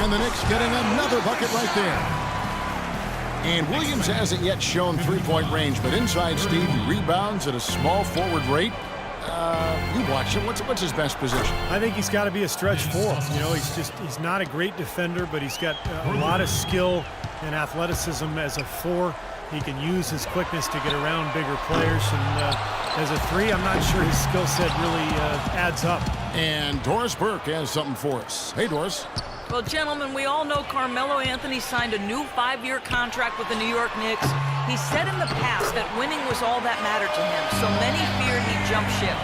And the Knicks getting another bucket right there. And Williams hasn't yet shown three-point range, but inside Steve rebounds at a small forward rate. You watch him. What's his best position? I think he's got to be a stretch four. You know, he's not a great defender, but he's got a lot of skill and athleticism as a four. He can use his quickness to get around bigger players. And as a three, I'm not sure his skill set really adds up. And Doris Burke has something for us. Hey, Doris. Well, gentlemen, we all know Carmelo Anthony signed a new 5-year contract with the New York Knicks. He said in the past that winning was all that mattered to him, so many feared he'd jump ship.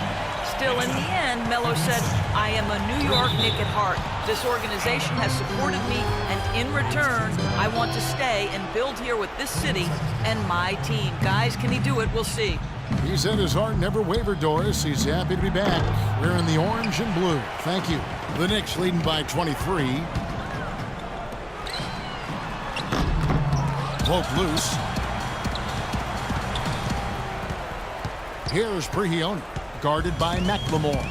Still, in the end, Melo said, "I am a New York Knick at heart. This organization has supported me, and in return, I want to stay and build here with this city and my team." Guys, can he do it? We'll see. He said his heart never wavered, Doris. He's happy to be back. We're in the orange and blue. Thank you. The Knicks leading by 23. Broke loose. Here's Prigioni, guarded by McLemore.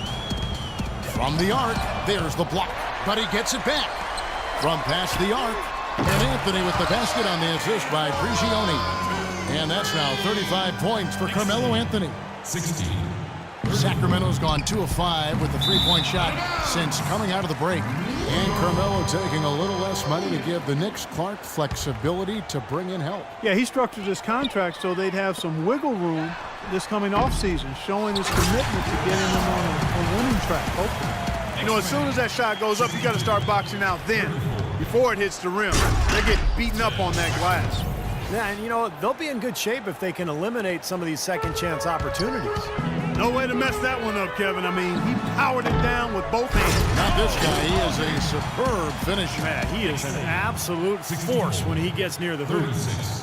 From the arc, there's the block, but he gets it back. From past the arc, and Anthony with the basket on the assist by Prigioni. And that's now 35 points for Carmelo Anthony. 16. Sacramento's gone 2 of 5 with the three-point shot since coming out of the break. And Carmelo taking a little less money to give the Knicks Clark flexibility to bring in help. Yeah, he structured his contract so they'd have some wiggle room this coming offseason, showing his commitment to getting them on a winning track, hopefully. You know, as soon as that shot goes up, you got to start boxing out then, before it hits the rim. They're getting beaten up on that glass. Yeah, and you know, they'll be in good shape if they can eliminate some of these second chance opportunities. No way to mess that one up, Kevin. I mean, he powered it down with both hands. Not this guy. He is a superb finisher. Man, he is an absolute force when he gets near the hoop.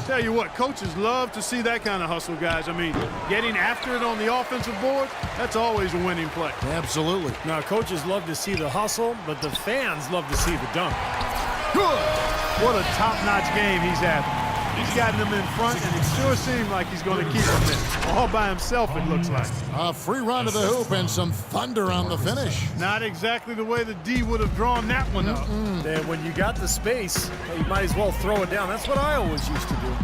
Tell you what, coaches love to see that kind of hustle, guys. I mean, getting after it on the offensive board, that's always a winning play. Absolutely. Now, coaches love to see the hustle, but the fans love to see the dunk. Good. What a top-notch game he's having. He's gotten them in front, and it sure seems like he's going to keep them there. All by himself, it looks like. A free run to the hoop and some thunder on the finish. Not exactly the way the D would have drawn that one up. And when you got the space, you might as well throw it down. That's what I always used to do.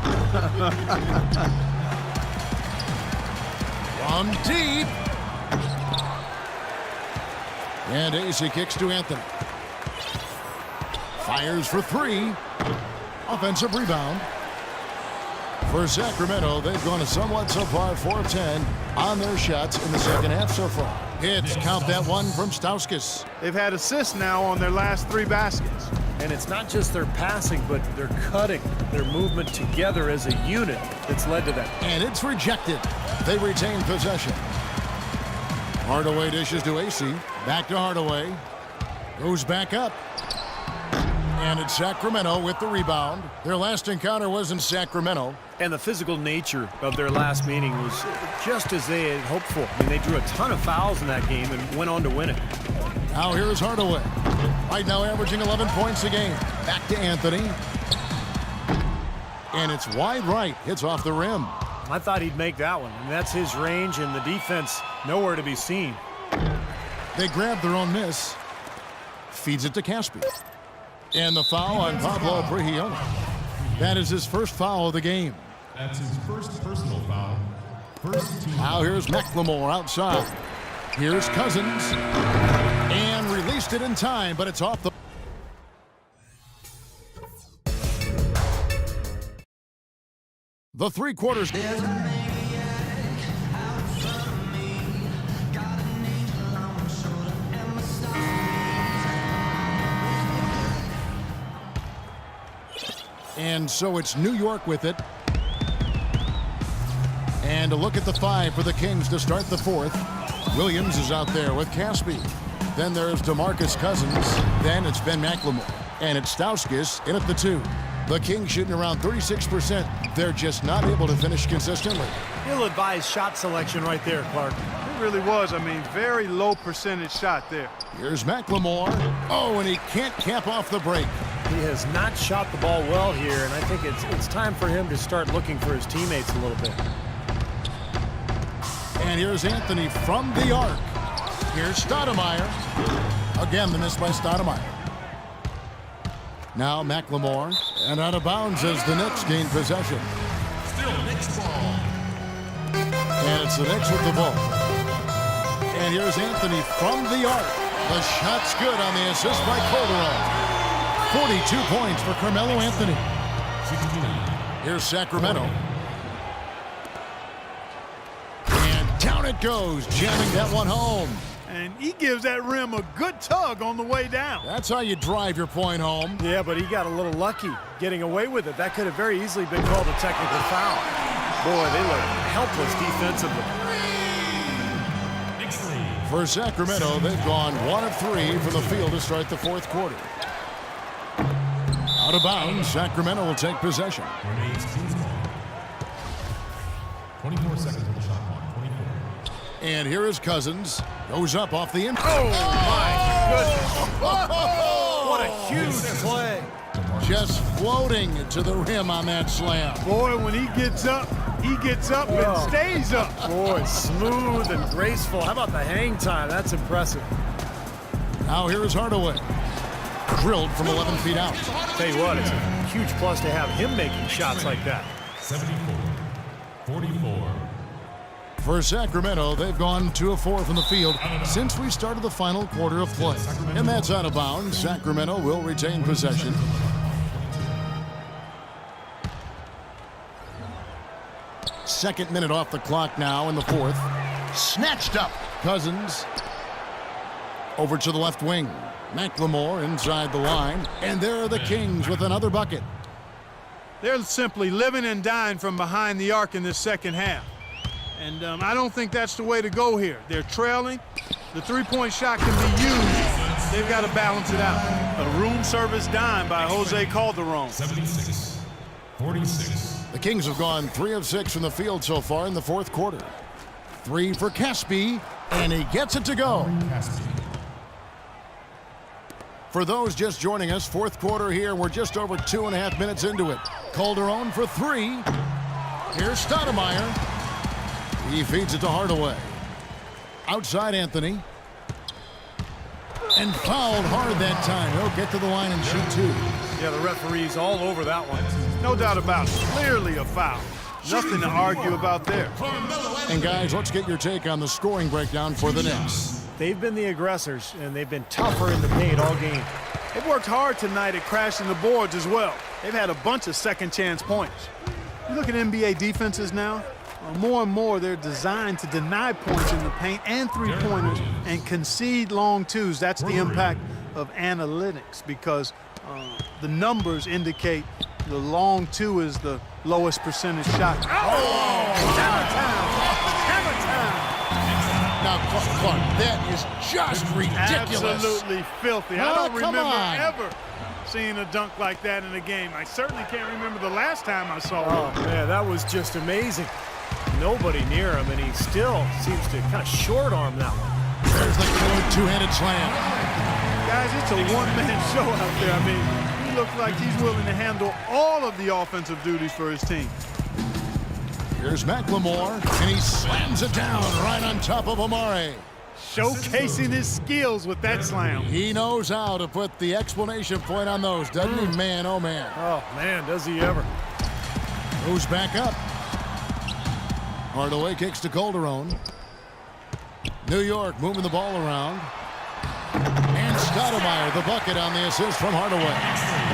From deep. And AC kicks to Anthony. Fires for 3. Offensive rebound. For Sacramento, they've gone somewhat so far 4 of 10 on their shots in the second half so far. Hits, count that one from Stauskas. They've had assists now on their last 3 baskets. And it's not just their passing, but their cutting, their movement together as a unit that's led to that. And it's rejected. They retain possession. Hardaway dishes to AC. Back to Hardaway. Goes back up. And it's Sacramento with the rebound. Their last encounter was in Sacramento. And the physical nature of their last meeting was just as they had hoped for. I mean, they drew a ton of fouls in that game and went on to win it. Now here's Hardaway. Right now averaging 11 points a game. Back to Anthony. And it's wide right. Hits off the rim. I thought he'd make that one. And that's his range, and the defense nowhere to be seen. They grab their own miss. Feeds it to Caspi. And the foul on Pablo Prigioni. That is his first foul of the game. That's his first personal foul. First team. Now here's McLemore outside. Here's Cousins. And released it in time, but it's off the... The three-quarters... And so it's New York with it. And a look at the 5 for the Kings to start the 4th. Williams is out there with Caspi. Then there's DeMarcus Cousins. Then it's Ben McLemore. And it's Stauskas in at the 2. The Kings shooting around 36%. They're just not able to finish consistently. Ill-advised shot selection right there, Clark. It really was. I mean, very low percentage shot there. Here's McLemore. Oh, and he can't cap off the break. He has not shot the ball well here, and I think it's time for him to start looking for his teammates a little bit. And here's Anthony from the arc. Here's Stoudemire. Again, the miss by Stoudemire. Now McLemore, and out of bounds as the Knicks gain possession. Still Knicks ball. And it's the Knicks with the ball. And here's Anthony from the arc. The shot's good on the assist by Calderon. 42 points for Carmelo Anthony. 69. Here's Sacramento. And down it goes, jamming that one home. And he gives that rim a good tug on the way down. That's how you drive your point home. Yeah, but he got a little lucky getting away with it. That could have very easily been called a technical foul. Boy, they look helpless defensively. Knicks lead. For Sacramento, they've gone 1 of 3 from the field to start the fourth quarter. Out of bounds, Sacramento will take possession. Remains Kings ball. 24 seconds on the shot clock. 24. And here is Cousins. Goes up off the end. Oh, my goodness. What a huge play. Just floating to the rim on that slam. Boy, when he gets up and stays up. Boy, smooth and graceful. How about the hang time? That's impressive. Now here is Hardaway. Drilled from 11 feet out. Tell you what, it's a huge plus to have him making shots like that. 74. 44. For Sacramento, they've gone 2 of 4 from the field since we started the final quarter of play. And that's out of bounds. Sacramento will retain possession. Second minute off the clock now in the fourth. Snatched up. Cousins over to the left wing. McLemore inside the line. And there are the Kings with another bucket. They're simply living and dying from behind the arc in this second half. And I don't think that's the way to go here. They're trailing. The three-point shot can be used. They've got to balance it out. A room service dime by Jose Calderon. 76. 46. The Kings have gone 3 of 6 from the field so far in the fourth quarter. 3 for Caspi, and he gets it to go. Caspi. For those just joining us, fourth quarter here. We're just over 2.5 minutes into it. Calderon for 3. Here's Stoudemire. He feeds it to Hardaway. Outside Anthony. And fouled hard that time. He'll get to the line and shoot 2. Yeah, the referee's all over that one. No doubt about it. Clearly a foul. Nothing to argue about there. And guys, let's get your take on the scoring breakdown for the Knicks. They've been the aggressors, and they've been tougher in the paint all game. They've worked hard tonight at crashing the boards as well. They've had a bunch of second chance points. You look at NBA defenses now, more and more they're designed to deny points in the paint and three-pointers and concede long twos. That's the impact of analytics because the numbers indicate the long two is the lowest percentage shot. Hammer time! Now, Clark, that is just ridiculous. Absolutely filthy. I Oh, don't come remember on. ever seeing a dunk like that in a game. I certainly can't remember the last time I saw one. Oh, man, that was just amazing. Nobody near him, and he still seems to kind of short-arm that one. There's the killer two-handed slam. Guys, it's a one-man show out there. I mean, he looks like he's willing to handle all of the offensive duties for his team. Here's McLemore, and he slams it down right on top of Amare. Showcasing his skills with that slam. He knows how to put the exclamation point on those, doesn't he? Man, oh man. Oh, man, does he ever. Goes back up. Hardaway kicks to Calderon. New York moving the ball around. And Stoudemire, the bucket on the assist from Hardaway.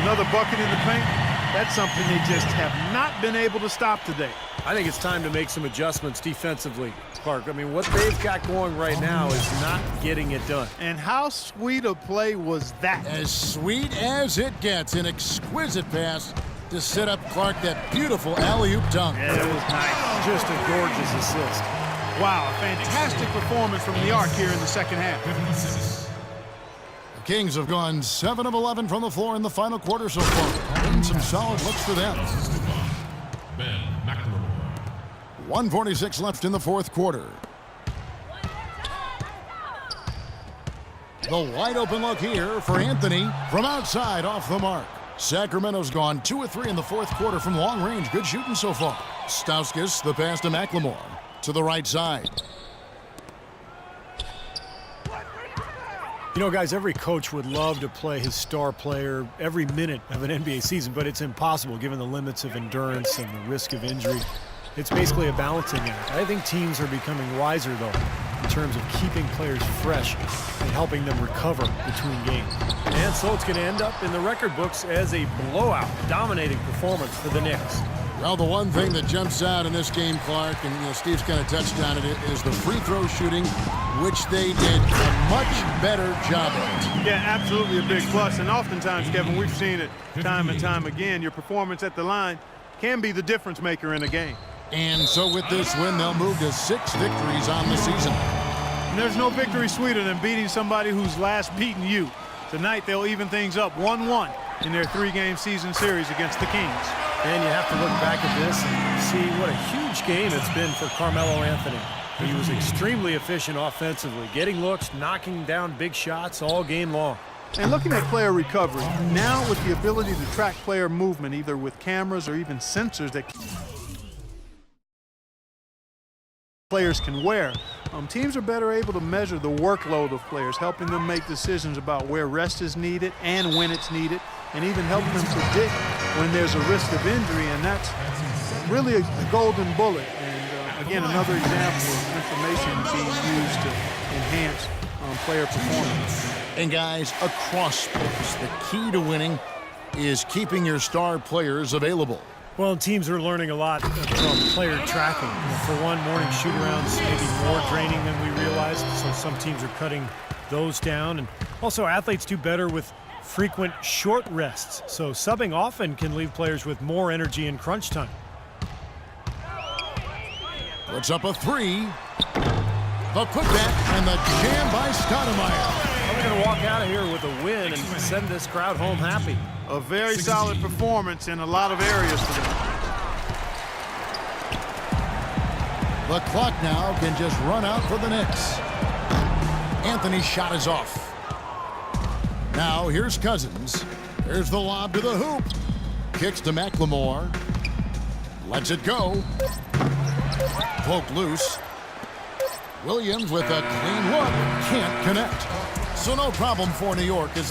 Another bucket in the paint. That's something they just have not been able to stop today. I think it's time to make some adjustments defensively, Clark. I mean, what they've got going right now is not getting it done. And how sweet a play was that? As sweet as it gets, an exquisite pass to set up Clark, that beautiful alley-oop dunk. Yeah, it was nice. Just a gorgeous assist. Wow, a fantastic performance from the arc here in the second half. 56. The Kings have gone 7 of 11 from the floor in the final quarter so far. And some solid looks for them. Ben McLemore. 1:46 left in the fourth quarter. The wide open look here for Anthony from outside off the mark. Sacramento's gone 2 of 3 in the fourth quarter from long range. Good shooting so far. Stauskas, the pass to McLemore to the right side. You know, guys, every coach would love to play his star player every minute of an NBA season, but it's impossible given the limits of endurance and the risk of injury. It's basically a balancing act. I think teams are becoming wiser, though, in terms of keeping players fresh and helping them recover between games. And so it's going to end up in the record books as a blowout, dominating performance for the Knicks. Well, the one thing that jumps out in this game, Clark, and Steve's kind of touched on it, is the free throw shooting, which they did a much better job of. Yeah, absolutely a big plus. And oftentimes, Kevin, we've seen it time and time again. Your performance at the line can be the difference maker in a game. And so with this win, they'll move to 6 victories on the season. And there's no victory sweeter than beating somebody who's last beaten you. Tonight, they'll even things up 1-1 in their 3-game season series against the Kings. And you have to look back at this and see what a huge game it's been for Carmelo Anthony. He was extremely efficient offensively, getting looks, knocking down big shots all game long. And looking at player recovery, now with the ability to track player movement, either with cameras or even sensors that players can wear, teams are better able to measure the workload of players, helping them make decisions about where rest is needed and when it's needed, and even helping them predict when there's a risk of injury, and that's really a golden bullet. And again, another example of information being used to enhance player performance. And guys, across sports, the key to winning is keeping your star players available. Well, teams are learning a lot from player tracking. For one, morning shoot-arounds may be more draining than we realized, so some teams are cutting those down. And also, athletes do better with frequent short rests, so subbing often can leave players with more energy in crunch time. Puts up a 3. The putback and the jam by Stoudemire. We're going to walk out of here with a win and send this crowd home happy. A very solid performance in a lot of areas for them. The clock now can just run out for the Knicks. Anthony's shot is off. Now here's Cousins. There's the lob to the hoop. Kicks to McLemore. Lets it go. Poked loose. Williams with a clean look. Can't connect. So no problem for New York as